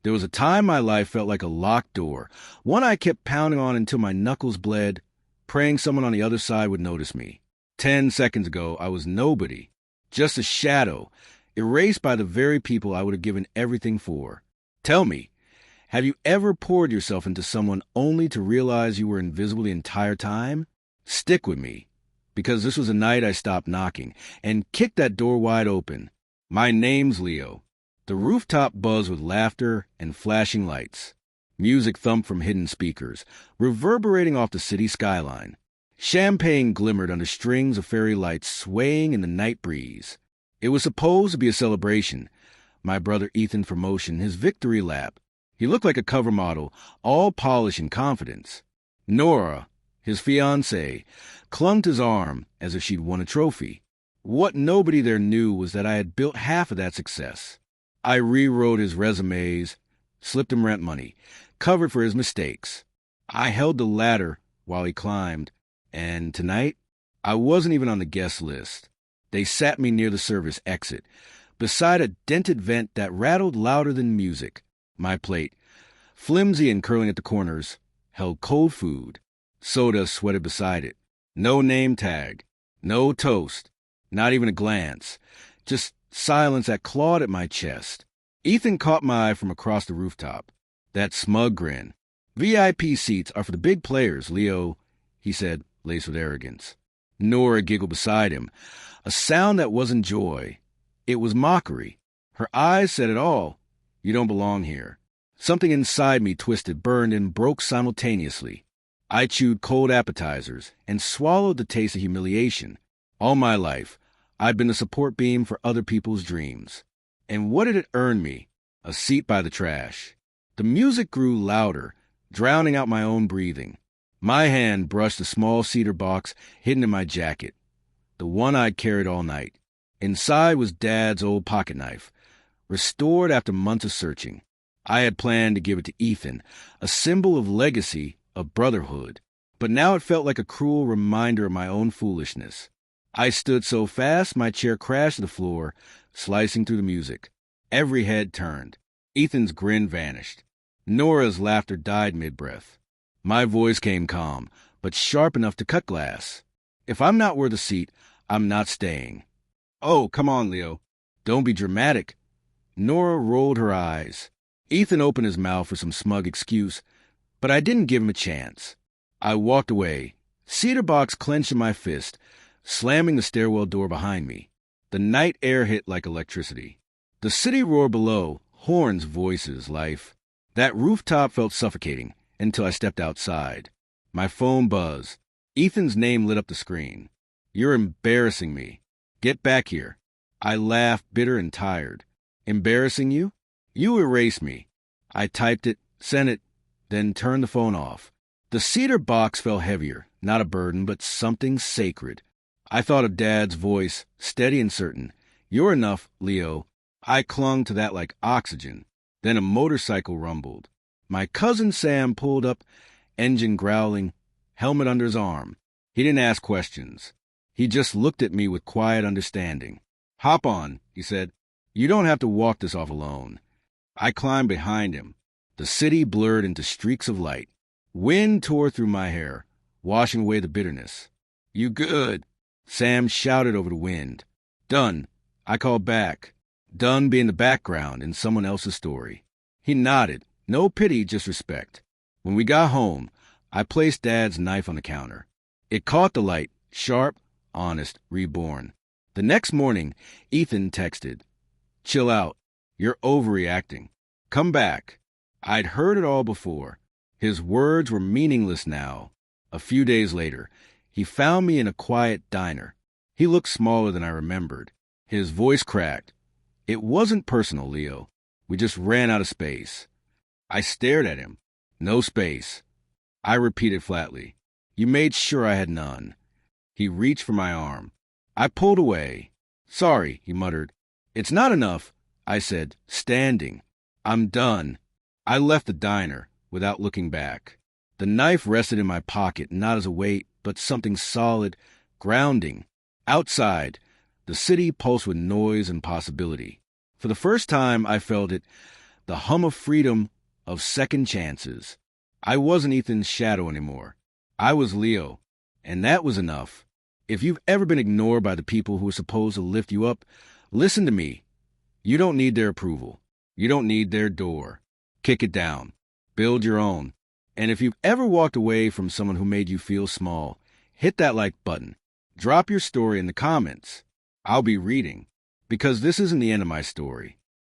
There was a time my life felt like a locked door, one I kept pounding on until my knuckles bled, praying someone on the other side would notice me. 10 seconds ago, I was nobody, just a shadow, erased by the very people I would have given everything for. Tell me, have you ever poured yourself into someone only to realize you were invisible the entire time? Stick with me, because this was the night I stopped knocking and kicked that door wide open. My name's Leo. The rooftop buzzed with laughter and flashing lights. Music thumped from hidden speakers, reverberating off the city skyline. Champagne glimmered under strings of fairy lights swaying in the night breeze. It was supposed to be a celebration. My brother Ethan for motion, his victory lap. He looked like a cover model, all polish and confidence. Nora, his fiancée, clung to his arm as if she'd won a trophy. What nobody there knew was that I had built half of that success. I rewrote his resumes, slipped him rent money, covered for his mistakes. I held the ladder while he climbed, and tonight, I wasn't even on the guest list. They sat me near the service exit, beside a dented vent that rattled louder than music. My plate, flimsy and curling at the corners, held cold food. Soda sweated beside it. No name tag, no toast, not even a glance, just silence that clawed at my chest. Ethan caught my eye from across the rooftop. That smug grin. VIP seats are for the big players, Leo, he said, laced with arrogance. Nora giggled beside him, a sound that wasn't joy. It was mockery. Her eyes said it all. You don't belong here. Something inside me twisted, burned, and broke simultaneously. I chewed cold appetizers and swallowed the taste of humiliation. All my life, I'd been a support beam for other people's dreams. And what did it earn me? A seat by the trash. The music grew louder, drowning out my own breathing. My hand brushed the small cedar box hidden in my jacket, the one I'd carried all night. Inside was Dad's old pocket knife, restored after months of searching. I had planned to give it to Ethan, a symbol of legacy, of brotherhood. But now it felt like a cruel reminder of my own foolishness. I stood so fast my chair crashed to the floor, slicing through the music. Every head turned. Ethan's grin vanished. Nora's laughter died mid-breath. My voice came calm, but sharp enough to cut glass. If I'm not worth a seat, I'm not staying. Oh, come on, Leo. Don't be dramatic. Nora rolled her eyes. Ethan opened his mouth for some smug excuse, but I didn't give him a chance. I walked away, cedar box clenched in my fist, slamming the stairwell door behind me. The night air hit like electricity. The city roared below, horns, voices, life. That rooftop felt suffocating until I stepped outside. My phone buzzed. Ethan's name lit up the screen. You're embarrassing me. Get back here. I laughed, bitter and tired. Embarrassing you? You erased me. I typed it, sent it, then turned the phone off. The cedar box felt heavier, not a burden, but something sacred. I thought of Dad's voice, steady and certain. You're enough, Leo. I clung to that like oxygen. Then a motorcycle rumbled. My cousin Sam pulled up, engine growling, helmet under his arm. He didn't ask questions. He just looked at me with quiet understanding. Hop on, he said. You don't have to walk this off alone. I climbed behind him. The city blurred into streaks of light. Wind tore through my hair, washing away the bitterness. You good? Sam shouted over the wind. Done. I called back. Done being the background in someone else's story. He nodded. No pity, just respect. When we got home, I placed Dad's knife on the counter. It caught the light, sharp, honest, reborn. The next morning, Ethan texted. Chill out. You're overreacting. Come back. I'd heard it all before. His words were meaningless now. A few days later, he found me in a quiet diner. He looked smaller than I remembered. His voice cracked. It wasn't personal, Leo. We just ran out of space. I stared at him. No space. I repeated flatly. You made sure I had none. He reached for my arm. I pulled away. Sorry, he muttered. It's not enough, I said, standing. I'm done. I left the diner without looking back. The knife rested in my pocket, not as a weight, but something solid, grounding. Outside, the city pulsed with noise and possibility. For the first time, I felt it, the hum of freedom, of second chances. I wasn't Ethan's shadow anymore. I was Leo, and that was enough. If you've ever been ignored by the people who are supposed to lift you up, listen to me. You don't need their approval. You don't need their door. Kick it down. Build your own. And if you've ever walked away from someone who made you feel small, hit that like button. Drop your story in the comments. I'll be reading. Because this isn't the end of my story.